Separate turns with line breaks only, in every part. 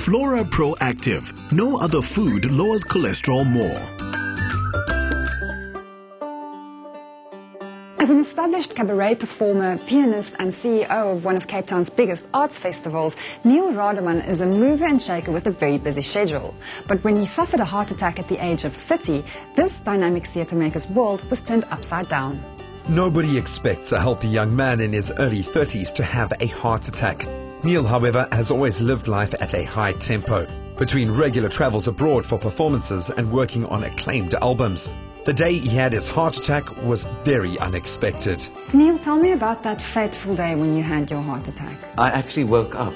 Flora Pro Active. No other food lowers cholesterol more.
As an established cabaret performer, pianist and CEO of one of Cape Town's biggest arts festivals, Neil Rademan is a mover and shaker with a very busy schedule. But when he suffered a heart attack at the age of 30, this dynamic theatre maker's world was turned upside down.
Nobody expects a healthy young man in his early 30s to have a heart attack. Neil, however, has always lived life at a high tempo, between regular travels abroad for performances and working on acclaimed albums. The day he had his heart attack was very unexpected.
Neil, tell me about that fateful day when you had your heart attack.
I actually woke up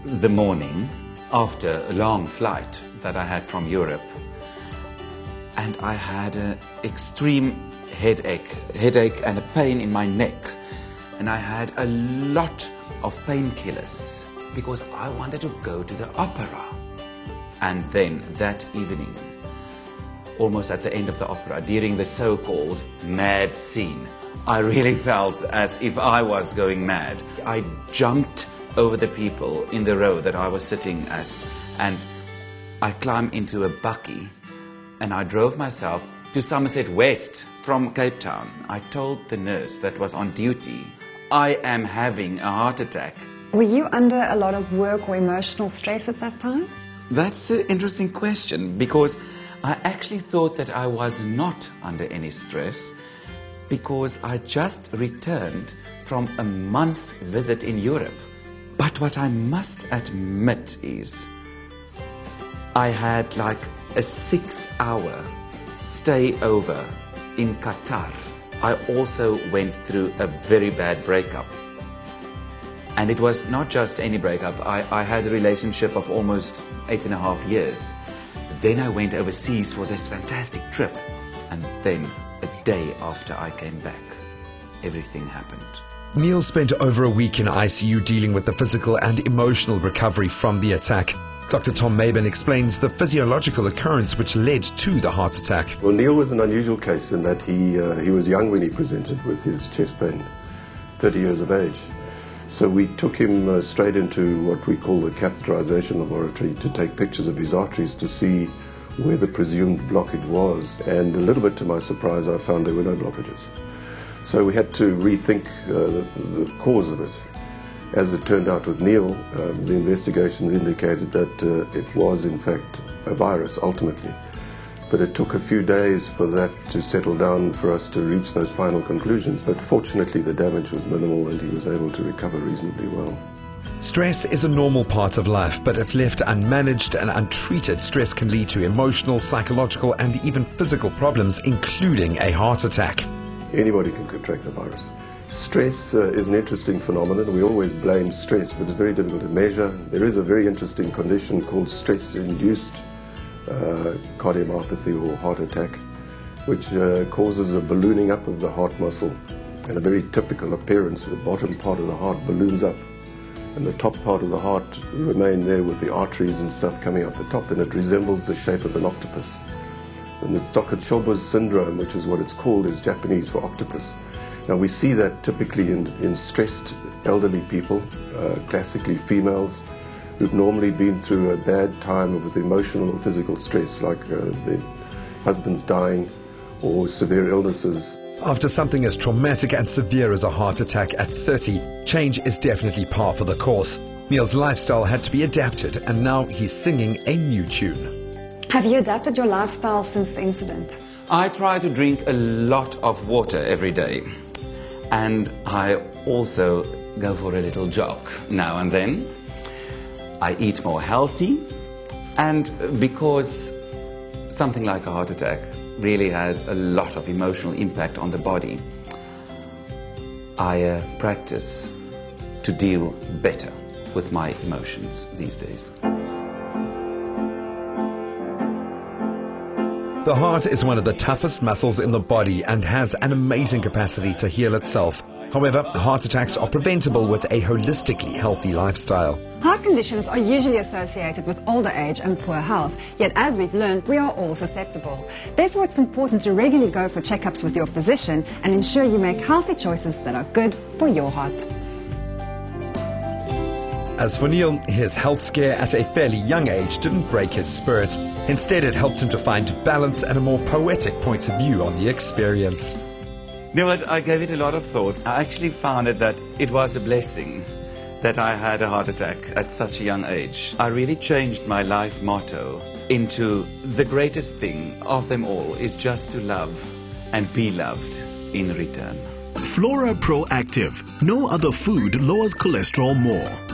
the morning after a long flight that I had from Europe, and I had an extreme headache and a pain in my neck, and I had a lot of painkillers because I wanted to go to the opera. And then that evening, almost at the end of the opera, during the so-called mad scene, I really felt as if I was going mad. I jumped over the people in the row that I was sitting at, and I climbed into a bakkie, and I drove myself to Somerset West from Cape Town. I told the nurse that was on duty, I am having a heart attack.
Were you under a lot of work or emotional stress at that time?
That's an interesting question, because I actually thought that I was not under any stress because I just returned from a month visit in Europe. But what I must admit is I had like a 6-hour stay over in Qatar. I also went through a very bad breakup. And it was not just any breakup. I had a relationship of almost 8.5 years. Then I went overseas for this fantastic trip. And then, a day after I came back, everything happened.
Neil spent over a week in ICU dealing with the physical and emotional recovery from the attack. Dr. Tom Maben explains the physiological occurrence which led to the heart attack.
Well, Neil was an unusual case in that he was young when he presented with his chest pain, 30 years of age. So we took him straight into what we call the catheterization laboratory to take pictures of his arteries to see where the presumed blockage was. And a little bit to my surprise, I found there were no blockages. So we had to rethink the cause of it. As it turned out with Neil, the investigations indicated that it was in fact a virus ultimately. But it took a few days for that to settle down for us to reach those final conclusions. But fortunately the damage was minimal and he was able to recover reasonably well.
Stress is a normal part of life, but if left unmanaged and untreated, stress can lead to emotional, psychological and even physical problems, including a heart attack.
Anybody can contract the virus. Stress is an interesting phenomenon. We always blame stress, but it's very difficult to measure. There is a very interesting condition called stress-induced cardiomyopathy or heart attack, which causes a ballooning up of the heart muscle. And a very typical appearance, the bottom part of the heart balloons up, and the top part of the heart remain there with the arteries and stuff coming out the top, and it resembles the shape of an octopus. And the Takotsubo syndrome, which is what it's called, is Japanese for octopus. Now we see that typically in stressed elderly people, classically females, who've normally been through a bad time with emotional or physical stress, like their husband's dying or severe illnesses.
After something as traumatic and severe as a heart attack at 30, change is definitely par for the course. Neil's lifestyle had to be adapted, and now he's singing a new tune.
Have you adapted your lifestyle since the incident?
I try to drink a lot of water every day. And I also go for a little jog now and then. I eat more healthy, and because something like a heart attack really has a lot of emotional impact on the body, I practice to deal better with my emotions these days.
The heart is one of the toughest muscles in the body and has an amazing capacity to heal itself. However, heart attacks are preventable with a holistically healthy lifestyle.
Heart conditions are usually associated with older age and poor health, yet as we've learned, we are all susceptible. Therefore, it's important to regularly go for checkups with your physician and ensure you make healthy choices that are good for your heart.
As for Neil, his health scare at a fairly young age didn't break his spirit. Instead, it helped him to find balance and a more poetic point of view on the experience.
You know what, I gave it a lot of thought. I actually found that it was a blessing that I had a heart attack at such a young age. I really changed my life motto into the greatest thing of them all is just to love and be loved in return.
Flora Pro Active. No other food lowers cholesterol more.